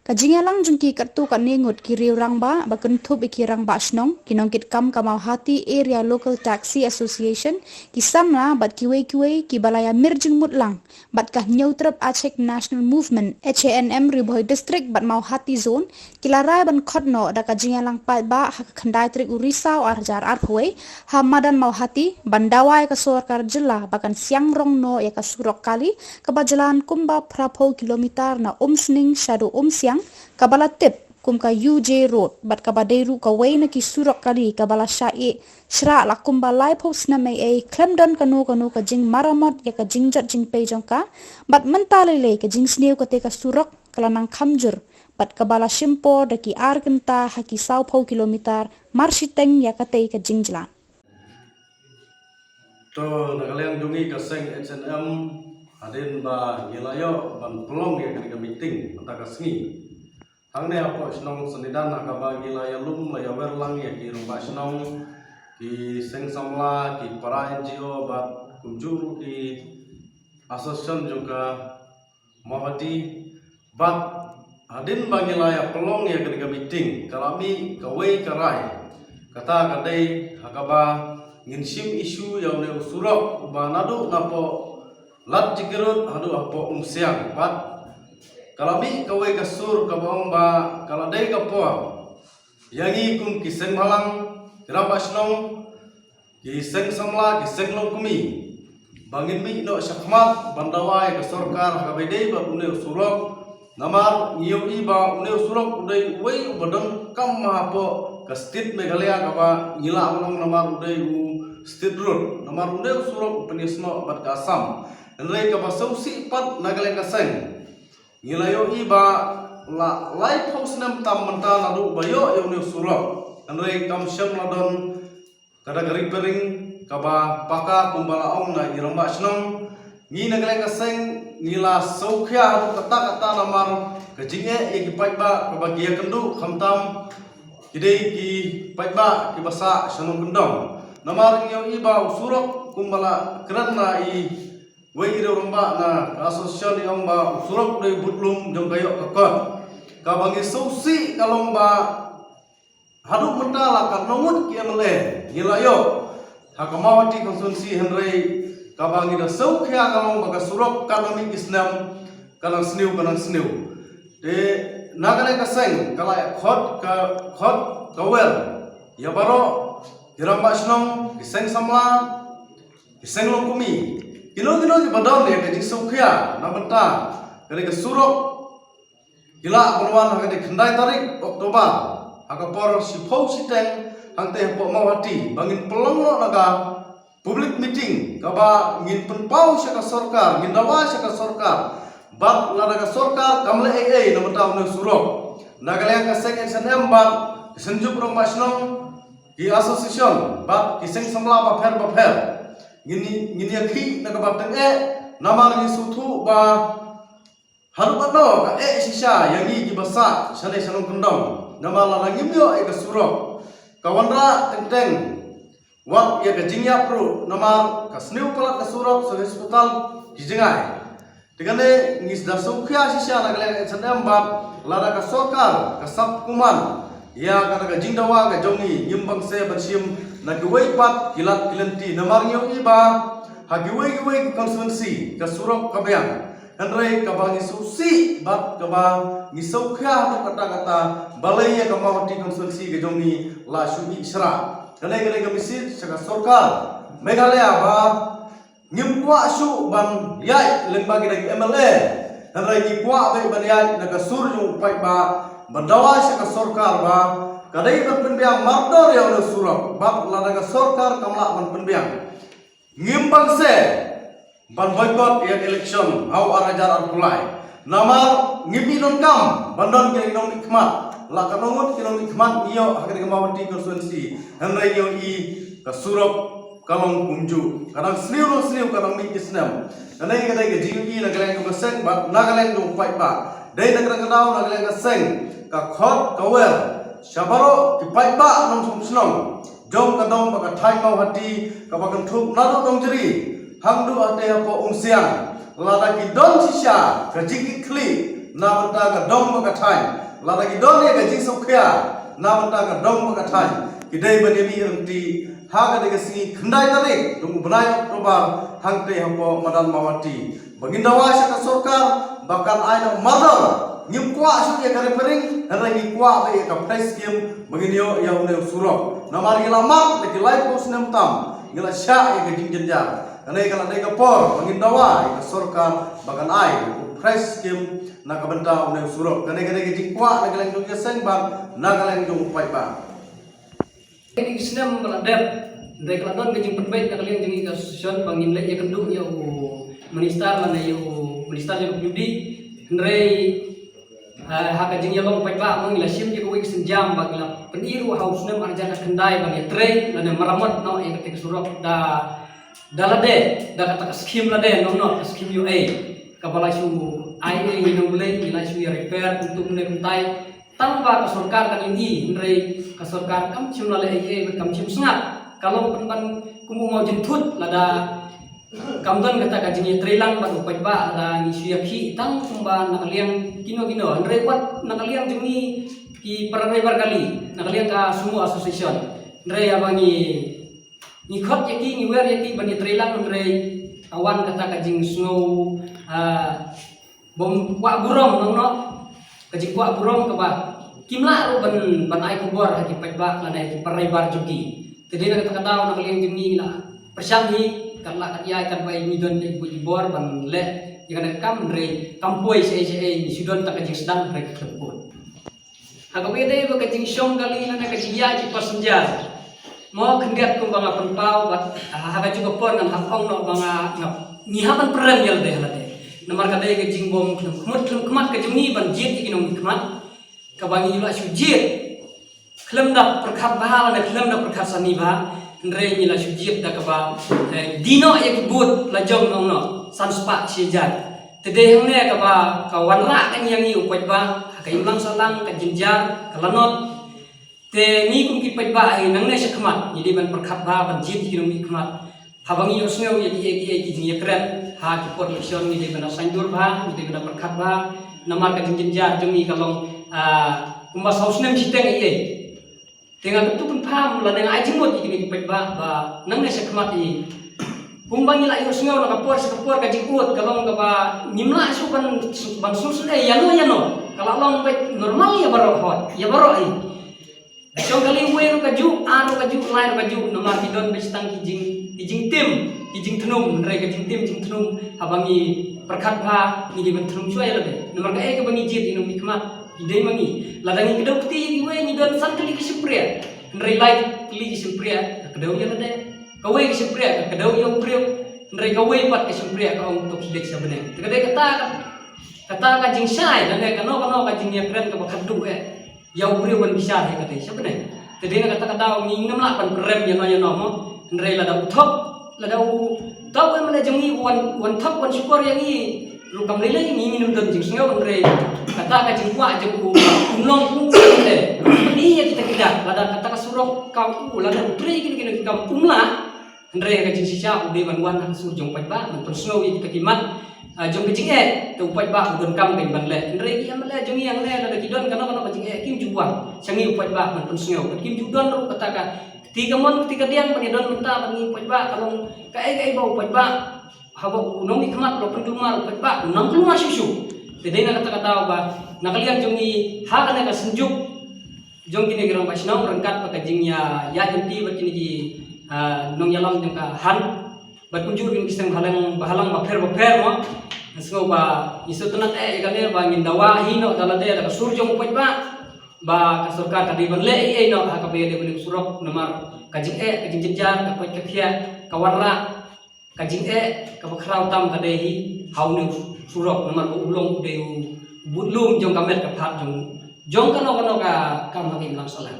Kajingalang jungki kartu kan ningut kiri orang ba bakentup iki rang ba snong kinong kit kam kamau hati area local taxi association kisamna bat kiwe ki balaya mirjing mutlang bat kah nyautrap Aceh National Movement HNM Riboy district bat mau hati zone kilarai ban khotno da kajingalang pai ba hak khandai trik urisau arjar arhwe ha madan mau hati bandawai ka sorkar jela bakan siang rong no ya ka surok kali ke bajalan kumba prapo kilometer na umsning shadow siang kabala tip kum ka UJ road bat kabaderu ka way na kisurok kali kabala syai shra la kumba lai post na may ay klemdon kanu ka jing maramot ya ka jing jat jing pay ka bat mentalele ka jing snew ka te ka surok kalanang kamjur bat kabala shimpo da ki argenta haki sau pau kilometer marshiteng ya ka te ka jing jalan to nakaliang jungi ka seng HNM hadin ba gilayo ban pelong ya ka meeting mata ka sengi hang ne apo snong senidan ka ba gilaya lum la ya werlang ya ki rumba snong ki seng samla ki para NGO bat kunjuru ki asosiasi juga mahati bat hadin ba gilaya pelong ya ka meeting kalami kawai karai kata kadai hakaba nginsim isu yang ne usurok ba nadu napo lat jigerut hadu apo umsiang bat kalami kawai kasur kabong ba kaladai kapo yangi kum kiseng malang tiramba snong kiseng samla kiseng lokumi bangin mi no syakmat bandawai ka sarkar kabedai ba une usurok namar ngioi ba une usurok udai wei badang kam mahapo ka state Meghalaya ka ba ngila among namar udai state road namar une usurok penisno bat ka Assam nrai ka ba sausi pat Nagaland ka seng ngilayo iba la live house nam tam menta nadu bayo yone surok nrai kam syam ladon kada repairing kaba paka kumbala ong na iramba snong ngi Nagaland ka seng ngila saukhya hadu kata namar kajinge e ki paiba kaba gia kendu khamtam kidei ki paiba ki basa shanong kendong namar ngiyo iba usurok kumbala keranna i wei iro romba na asosiasi yang ba usurok dari butlum jong kayo kakot kabangi sausi kalong ba haduk mentala kat nongut ki amle gilayo hakamawati konsumsi henrei kabangi da saukhya kalong ba surok kanami islam kanang sniu de nagale kaseng kala khot kawel ya baro hiramba snong kiseng samla kiseng lokumi kilo ki badon ya ke saukhya na benta kare ke surok gila perwan ha ke khandai tarik Oktober akapor sipau siteng hangte po mawati bangin pelong lo naga public meeting kaba ngin penpau syaka sarkar ngin dawa syaka sarkar bat ladaga sarkar kamle ai na benta ne surok nagalang ka sek SNM bat senjuk rong basnong di association bat kiseng samla ba pher ngini akhi na kabateng namar ni suthu ba haru batno ka sisa yangi gibasa sale sanong kendong namar la ngimyo ka surok kawanra teng wat ya ka jingya pro namar ka sniu pala ka surok sa hospital gijengai digane ngis da saukhya sisa na gale SNM bat lada ka sarkar ka sap kuman ya ka jingdawa ka jongi nyimbang se bersim na giwei pat kilat kilenti namar ngiyo iba ha giwei konstituensi ka surok kabayang henrei kabangi susi bat kaba ngisaukhya tu kata balai ya kamawati konstituensi ke jongi la shubi isra kale kamisit saka sarkar Meghalaya ba ngimkwa su ban yai lembagi dari MLA henrei ngikwa bai ban yai na ka surju pai ba bandawa saka sarkar ba kadai penbiang mardor ya udah surok bab ladaga sarkar kamla man penbiang ngimbang se ban boykot ya election au arajar arkulai namar ngimi non kam bandon ke non nikmat la kanongot ke non nikmat iyo hakene kamawati konstituensi henrai yo i ka surok kalong kumju kadang sniu kadang mikisnam nanai kadai ke jiu na galeng ke seng bab nagaleng dong pai ba dai nagrang kadau nagaleng ke seng ka khot kawel Syabaro kipai ba nong sumsnong jom kadong baka thai mau hati kabakan thuk nadu dong jeri hangdu ate apo ungsiang lada ki don sisa kajiki kli na benta ka dong ka thai la da ki don ye ka jing sok khya na benta ka dong ka thai ki dei ban mi ti ha ka de ka singi khandai ta re dung banai Oktober hang te hampo madan mawati bangin dawa sa ka sarkar bakan ai na mother nyim kwa su ye ka repairing ra ni kwa be ka price scheme bangin yo ya une surok na mar gila mak le ki life post nem tam gila sha ye ka jing jenjar kanai kala dei ka por bangin dawa ka sarkar bakan ai price scheme na ka benta une surok kanai kanai ki jing kwa na kaleng jong seng bang na kaleng jong pai ba ini Islam meladap dari keladon ke jing perbait na kalian jing association bangin le ya kendu ya minister mana ya minister yang judi ndrei haka jing ya long pai ba mong la sim je ko wik senjam bagla peniru haus nem arjana kendai bang ya train lane maramot no ya ketika surok dalade da kata skim lade no skim ua kapala su ai no mulai ila su ya repair untuk mulai kuntai tanpa ke sarkar kan ini ndrei ke sarkar kam chim la le kam chim sngat kalau penpan kumu mau jentut lada kamdan kata kajing trelang ba upai ba ada ni suyaki tang kumba nakaliang kino ndrei wat nakaliang jumi ki parai barkali nakaliang ka semua association ndrei abangi ni khot yaki ni wer yaki bani trelang ndrei awan kata kajing snow bom wa burom no kajing wa burom ka ba kimla ro ban ai kubor haki pai ba lana ki parai bar juki tadi nak kata nakaliang jumi la persyanghi karena kat ya kan bayi midon de bor ban le yang kam re kampoi se ni sudon tak kajing sedang re klepon aga bede ba kajing syong kali na kajing ya ji pasenjar mo kendiat ko banga penpau bat haga juga pon ngan hakong no banga ngap ni haban peran yel de halade namar kadai kajing bom kemat kajing ni ban jit ikinom kemat kabangi la sujit klem dak perkat bahal na klem dak perkat sani ba ndrei ni la sujit da kaba dino ya kibut la jong nong no sanspa sejat tede hang ne kaba kawan ra kan yang ni upai ba ka imlang salang ka jinjar ka lanot te ni kum ki pai ba ai nang ne sakmat ni ban perkhat ba ban jit ki mi khmat habangi osneu ya ki ni kren ha ki por leksion ni de ban sanjur ba ni de ban perkhat ba namar ka jinjar jumi kalong kumba sausnem siteng ai dengan betul pun paham lah dengan aji mot ini kita ba nang ne sakmat i kumbang ila yo sngau na kapor ka jikut kalau ka nimla su ban susun yano kalau long normal ya baro hot ya baro ai so kali we ro ka ju lain ka ju nomor bidon bestang kijing tim thnum re ka tim thnum habangi perkhat ba ni ban thnum chuai la de nomor ka e ka bangi jit inu mikmat idai mangi ladangi kedau peti we ni don san kali kisipria ndrei light kali kisipria kedau ya lade kawe kisipria kedau yo priok ndrei kawe pat kisipria ka ong to kidek sabene tekade kata ka jing sai dan kano ka jing ya kren ka khaddu yau priok ban bisa he kate sabene tede na kata ngi nam la pan prem ya no mo ndrei lada uthop lada u tau em le jangi wan thop wan super yang ni lukam lele ni minum dan jing sngau ndrei kata ka jing kwa jeng ulong de ni ya kita lada kata ka surok kau lada utri kini kam umla ndrei ka jing sisa ude ban wan sur jong pai ba man sngau ya kita kimat jong jing tu pai ba udon kam ben ban le ndrei ki am le jong yang le lada kidon kana ka jing kim juwa sangi pai ba man sngau kim judon ro kata ka tiga dian panidon minta bani pai ba kalong ka ai bau pai ba haba unong ikmat lo pendumar pai ba unong keluar susu tede na kata ba nakalian jongi ha kana ka senjuk jong kini gerang pasnau rangkat pa kajingnya ya henti bakini ki nong yalam jong ka han bat kunjur kini kisang bahalang baper mo nasgo ba isu tenat ikane ba ngindawa hino dalade ka surjong pai ba ka sarkar tadi ban le no ha ka be de beli surok nomor kajing jejar ka pai ka khia ka warra kajing ka bakrau tam ka dehi haunu surok nomor ulong de budlum jong kamet ka phat jong kano ka kam hakim lang salam